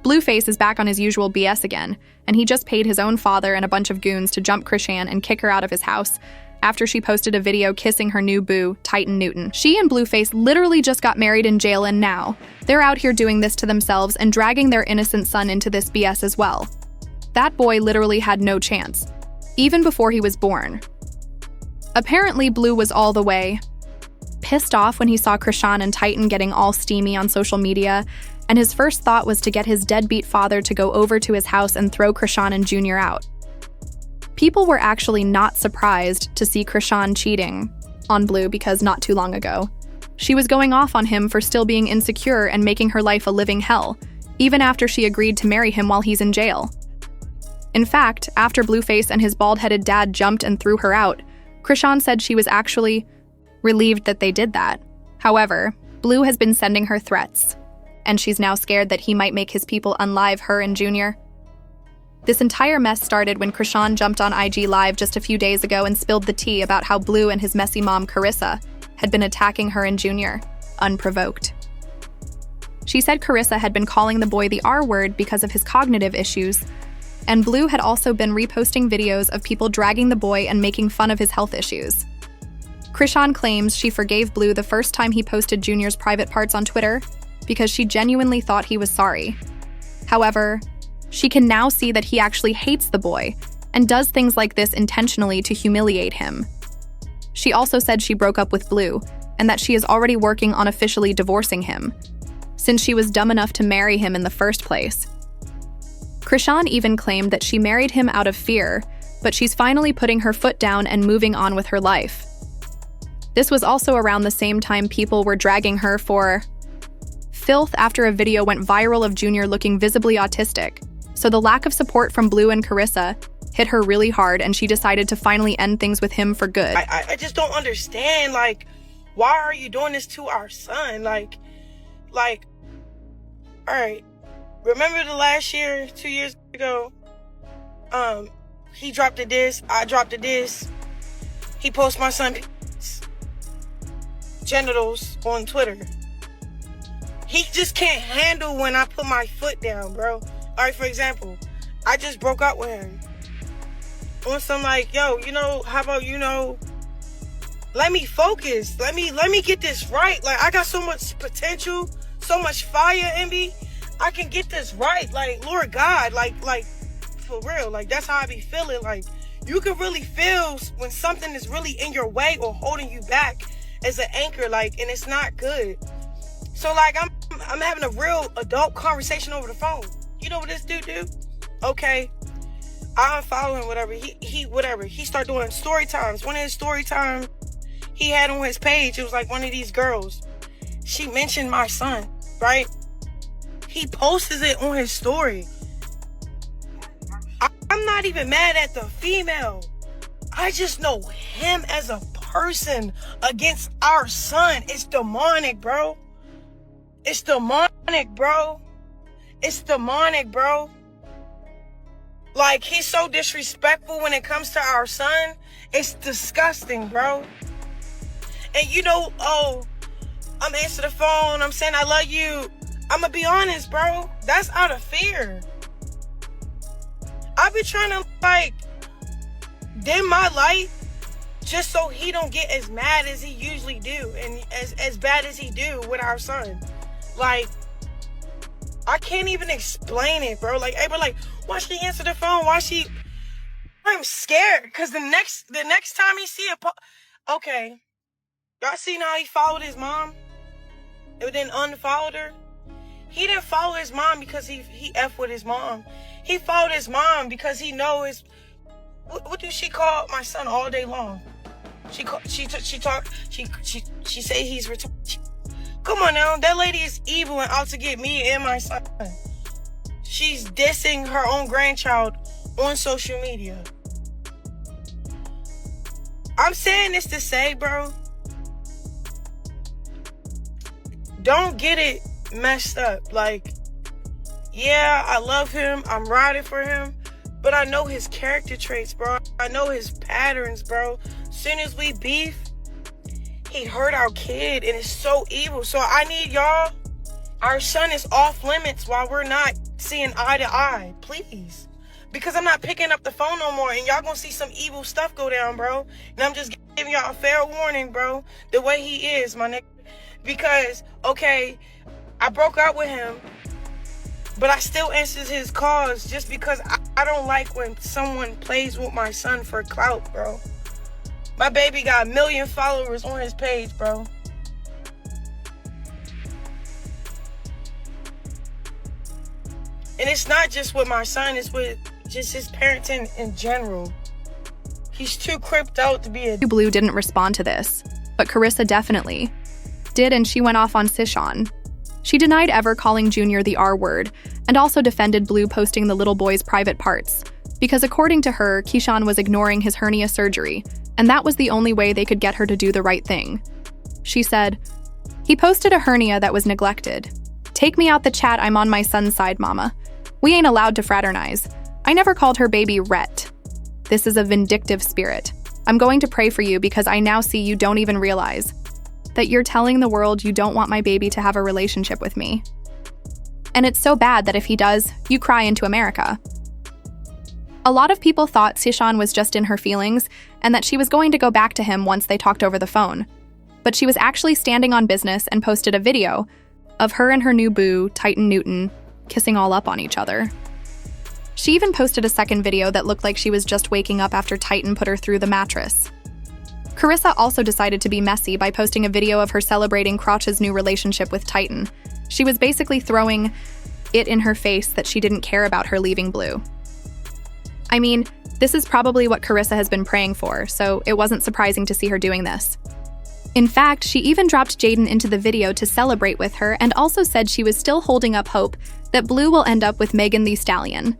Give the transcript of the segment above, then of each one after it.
Blueface is back on his usual BS again, and he just paid his own father and a bunch of goons to jump Chrisean and kick her out of his house after she posted a video kissing her new boo, Titan Newton. She and Blueface literally just got married in jail, and now they're out here doing this to themselves and dragging their innocent son into this BS as well. That boy literally had no chance, even before he was born. Apparently, Blue was all the way pissed off when he saw Chrisean and Titan getting all steamy on social media, and his first thought was to get his deadbeat father to go over to his house and throw Chrisean and Junior out. People were actually not surprised to see Chrisean cheating on Blue because not too long ago, she was going off on him for still being insecure and making her life a living hell, even after she agreed to marry him while he's in jail. In fact, after Blueface and his bald-headed dad jumped and threw her out, Chrisean said she was actually relieved that they did that. However, Blue has been sending her threats, and she's now scared that he might make his people unlive her and Junior. This entire mess started when Chrisean jumped on IG Live just a few days ago and spilled the tea about how Blue and his messy mom, Carissa, had been attacking her and Junior, unprovoked. She said Carissa had been calling the boy the R word because of his cognitive issues, and Blue had also been reposting videos of people dragging the boy and making fun of his health issues. Chrisean claims she forgave Blue the first time he posted Junior's private parts on Twitter because she genuinely thought he was sorry. However, she can now see that he actually hates the boy and does things like this intentionally to humiliate him. She also said she broke up with Blue and that she is already working on officially divorcing him, since she was dumb enough to marry him in the first place. Chrisean even claimed that she married him out of fear, but she's finally putting her foot down and moving on with her life. This was also around the same time people were dragging her for filth after a video went viral of Junior looking visibly autistic. So the lack of support from Blue and Carissa hit her really hard, and she decided to finally end things with him for good. I just don't understand, like, why are you doing this to our son? Like, all right, remember the last year, 2 years ago, he dropped a diss, I dropped a diss, he posted my son's genitals on Twitter. He just can't handle when I put my foot down, bro. Alright, for example, I just broke up with him on some like, yo, how about, let me focus. Let me get this right. Like, I got so much potential, so much fire in me. I can get this right. Like, Lord God, like for real. Like, that's how I be feeling. Like, you can really feel when something is really in your way or holding you back as an anchor, like, and it's not good. So, like, I'm having a real adult conversation over the phone. You know what this dude do? Okay, I unfollow him, whatever. He started doing story times. One of his story times he had on his page, it was like one of these girls. She mentioned my son, right? He posted it on his story. I'm not even mad at the female. I just know him as a person against our son. It's demonic, bro. It's demonic, bro. It's demonic, bro. Like, he's so disrespectful when it comes to our son. It's disgusting, bro. And I'm answering the phone. I'm saying I love you. I'm gonna be honest, bro. That's out of fear. I've been trying to, like, dim my light just so he don't get as mad as he usually do and as bad as he do with our son. Like, I can't even explain it, bro. Like, hey, but like, why she answer the phone? I'm scared because the next time he see okay, y'all seen how he followed his mom and then unfollowed her? He didn't follow his mom because he F with his mom. He followed his mom because he know his, what do she call my son all day long? She say he's retarded. Come on now, that lady is evil and out to get me and my son. She's dissing her own grandchild on social media. I'm saying this to say, bro, don't get it messed up. Like, yeah, I love him. I'm riding for him. But I know his character traits, bro. I know his patterns, bro. Soon as we beef, he hurt our kid, and it's so evil. So I need y'all. Our son is off limits while we're not seeing eye to eye, please. Because I'm not picking up the phone no more, and y'all gonna see some evil stuff go down, bro. And I'm just giving y'all a fair warning, bro. The way he is, my nigga. Because, okay, I broke up with him, but I still answered his calls just because I don't like when someone plays with my son for clout, bro. My baby got 1 million followers on his page, bro. And it's not just with my son, it's with just his parenting in general. He's too cripped out to be a... Blue didn't respond to this, but Carissa definitely did, and she went off on Chrisean. She denied ever calling Junior the R word, and also defended Blue posting the little boy's private parts, because according to her, Chrisean was ignoring his hernia surgery, and that was the only way they could get her to do the right thing. She said, "He posted a hernia that was neglected. Take me out the chat, I'm on my son's side, mama. We ain't allowed to fraternize. I never called her baby Rhett. This is a vindictive spirit. I'm going to pray for you because I now see you don't even realize that you're telling the world you don't want my baby to have a relationship with me. And it's so bad that if he does, you cry into America." A lot of people thought Chrisean was just in her feelings and that she was going to go back to him once they talked over the phone. But she was actually standing on business and posted a video of her and her new boo, Titan Newton, kissing all up on each other. She even posted a second video that looked like she was just waking up after Titan put her through the mattress. Carissa also decided to be messy by posting a video of her celebrating Crotch's new relationship with Titan. She was basically throwing it in her face that she didn't care about her leaving Blue. I mean, this is probably what Carissa has been praying for, so it wasn't surprising to see her doing this. In fact, she even dropped Jaden into the video to celebrate with her and also said she was still holding up hope that Blue will end up with Megan Thee Stallion.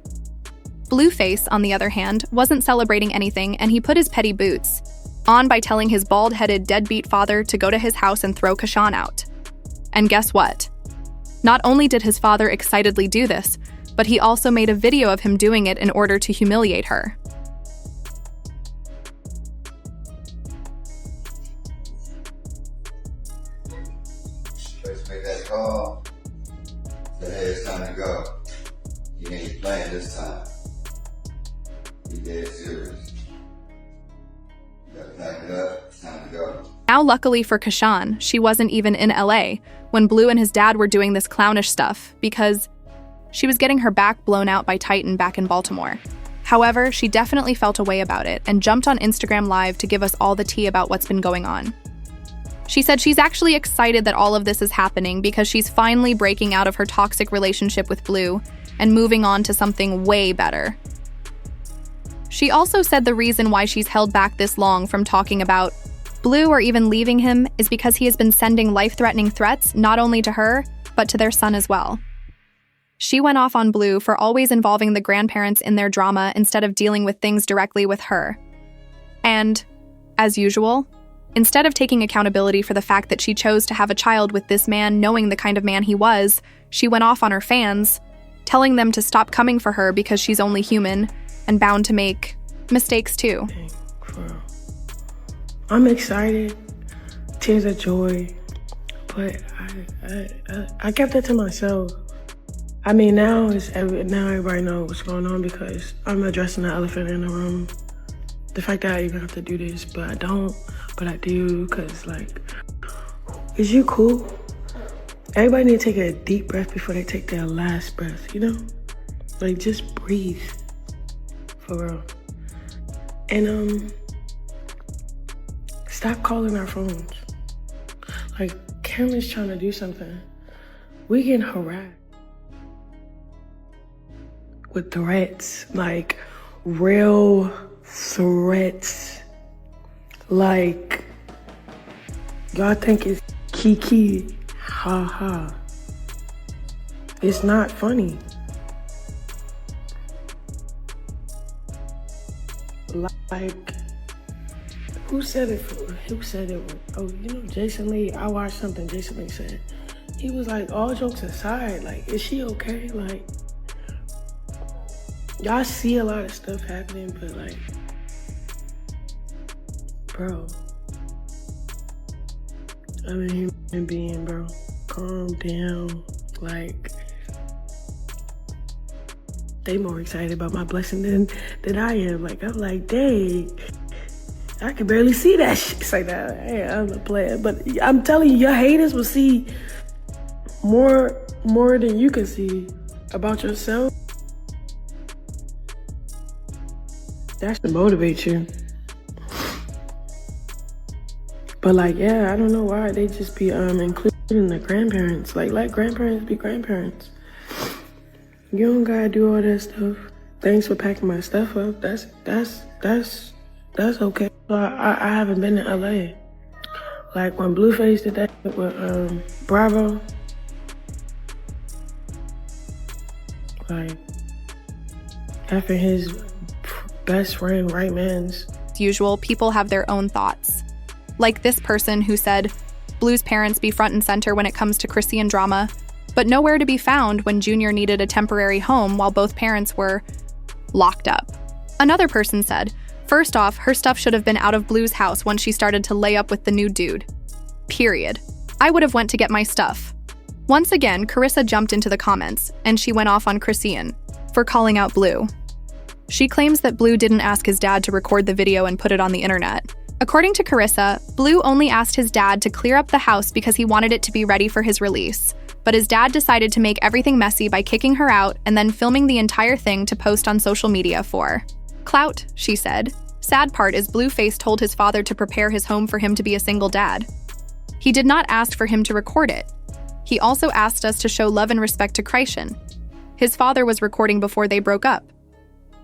Blueface, on the other hand, wasn't celebrating anything, and he put his petty boots on by telling his bald-headed deadbeat father to go to his house and throw Chrisean out. And guess what? Not only did his father excitedly do this, but he also made a video of him doing it in order to humiliate her. Let's make that call. Say, hey, it's time to go. You ain't playing this time. Be dead serious. You gotta pack it up. It's time to go. Now, luckily for Chrisean, she wasn't even in LA when Blue and his dad were doing this clownish stuff because she was getting her back blown out by Titan back in Baltimore. However, she definitely felt a way about it and jumped on Instagram Live to give us all the tea about what's been going on. She said she's actually excited that all of this is happening because she's finally breaking out of her toxic relationship with Blue and moving on to something way better. She also said the reason why she's held back this long from talking about Blue or even leaving him is because he has been sending life-threatening threats not only to her, but to their son as well. She went off on Blue for always involving the grandparents in their drama instead of dealing with things directly with her. And, as usual, instead of taking accountability for the fact that she chose to have a child with this man knowing the kind of man he was, she went off on her fans, telling them to stop coming for her because she's only human and bound to make mistakes too. I'm excited, tears of joy, but I kept it to myself. I mean, now everybody knows what's going on because I'm addressing the elephant in the room. The fact that I even have to do this, but I don't, but I do, because, like, is you cool? Everybody need to take a deep breath before they take their last breath, you know? Like, just breathe, for real. And, stop calling our phones. Like, Cameron's trying to do something. We getting harassed with threats, like real threats. Like, y'all think it's kiki, ha ha. It's not funny. Like, who said it? Oh, you know, Jason Lee. I watched something Jason Lee said. He was like, all jokes aside, like, is she okay? Like, y'all see a lot of stuff happening, but, like, bro, I'm a human being, bro. Calm down. Like, they more excited about my blessing than I am. Like, I'm like, dang, I can barely see that shit. It's like that. Hey, I'm a player. But I'm telling you, your haters will see more than you can see about yourself. That should motivate you. But like, yeah, I don't know why they just be including the grandparents. Like, let grandparents be grandparents. You don't gotta do all that stuff. Thanks for packing my stuff up. That's okay. I haven't been to LA. Like when Blueface did that with Bravo. Like, after his best friend, right man's. As usual, people have their own thoughts. Like this person who said, Blue's parents be front and center when it comes to Chrisean drama, but nowhere to be found when Junior needed a temporary home while both parents were locked up. Another person said, first off, her stuff should have been out of Blue's house once she started to lay up with the new dude. Period. I would have went to get my stuff. Once again, Carissa jumped into the comments, and she went off on Chrisean for calling out Blue. She claims that Blue didn't ask his dad to record the video and put it on the internet. According to Carissa, Blue only asked his dad to clear up the house because he wanted it to be ready for his release. But his dad decided to make everything messy by kicking her out and then filming the entire thing to post on social media for clout, she said. Sad part is Blueface told his father to prepare his home for him to be a single dad. He did not ask for him to record it. He also asked us to show love and respect to Chrisean. His father was recording before they broke up.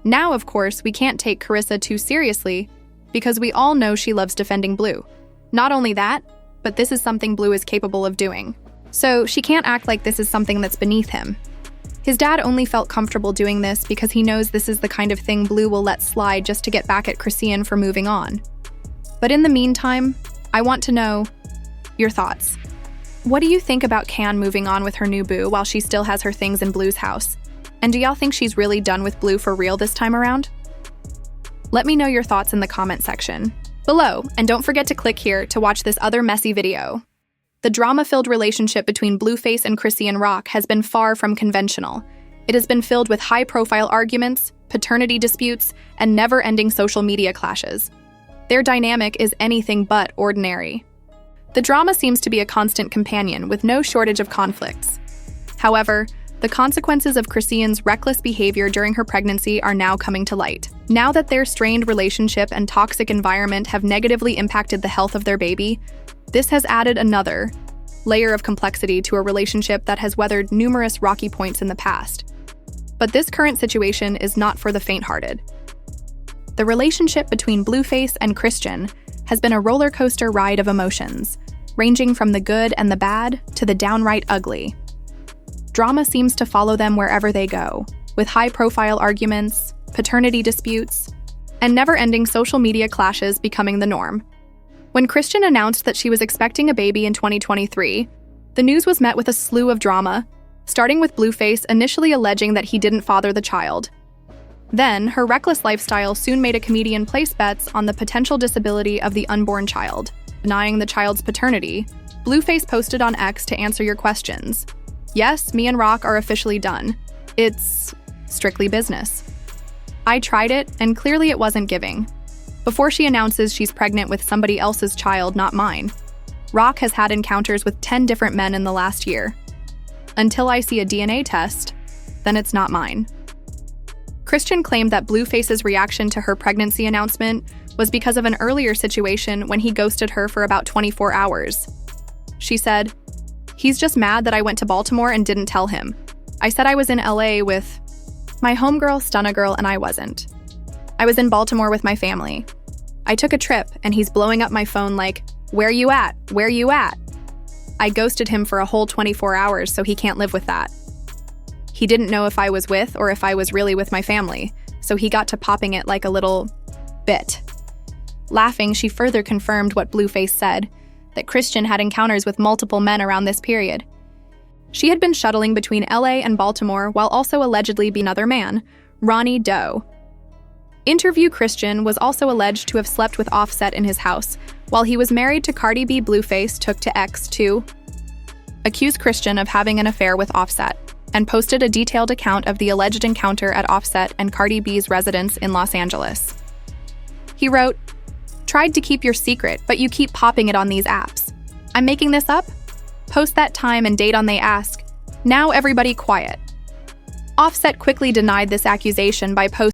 Now, of course, we can't take Carissa too seriously because we all know she loves defending Blue. Not only that, but this is something Blue is capable of doing. So she can't act like this is something that's beneath him. His dad only felt comfortable doing this because he knows this is the kind of thing Blue will let slide just to get back at Chrisean for moving on. But in the meantime, I want to know your thoughts. What do you think about Can moving on with her new boo while she still has her things in Blue's house? And do y'all think she's really done with Blue for real this time around? Let me know your thoughts in the comment section below, and don't forget to click here to watch this other messy video. The drama-filled relationship between Blueface and Chrisean Rock has been far from conventional. It has been filled with high-profile arguments, paternity disputes, and never-ending social media clashes. Their dynamic is anything but ordinary. The drama seems to be a constant companion with no shortage of conflicts. However, the consequences of Chrisean's reckless behavior during her pregnancy are now coming to light. Now that their strained relationship and toxic environment have negatively impacted the health of their baby, this has added another layer of complexity to a relationship that has weathered numerous rocky points in the past. But this current situation is not for the faint-hearted. The relationship between Blueface and Chrisean has been a roller coaster ride of emotions, ranging from the good and the bad to the downright ugly. Drama seems to follow them wherever they go, with high-profile arguments, paternity disputes, and never-ending social media clashes becoming the norm. When Chrisean announced that she was expecting a baby in 2023, the news was met with a slew of drama, starting with Blueface initially alleging that he didn't father the child. Then, her reckless lifestyle soon made a comedian place bets on the potential disability of the unborn child. Denying the child's paternity, Blueface posted on X to answer your questions. Yes, me and Rock are officially done. It's strictly business. I tried it, and clearly it wasn't giving. Before she announces she's pregnant with somebody else's child, not mine, Rock has had encounters with 10 different men in the last year. Until I see a DNA test, then it's not mine. Chrisean claimed that Blueface's reaction to her pregnancy announcement was because of an earlier situation when he ghosted her for about 24 hours. She said, "He's just mad that I went to Baltimore and didn't tell him. I said I was in LA with my homegirl, Stunna Girl, and I wasn't. I was in Baltimore with my family. I took a trip, and he's blowing up my phone like, 'Where you at? Where you at?' I ghosted him for a whole 24 hours, so he can't live with that. He didn't know if I was with or if I was really with my family, so he got to popping it like a little bit." Laughing, she further confirmed what Blueface said, that Chrisean had encounters with multiple men around this period. She had been shuttling between LA and Baltimore while also allegedly being another man, Ronnie Doe. Interview Chrisean was also alleged to have slept with Offset in his house, while he was married to Cardi B. Blueface took to X to accuse Chrisean of having an affair with Offset. and posted a detailed account of the alleged encounter at Offset and Cardi B's residence in Los Angeles. He wrote, "Tried to keep your secret, but you keep popping it on these apps. I'm making this up? Post that time and date on They Ask. Now everybody quiet." Offset quickly denied this accusation by posting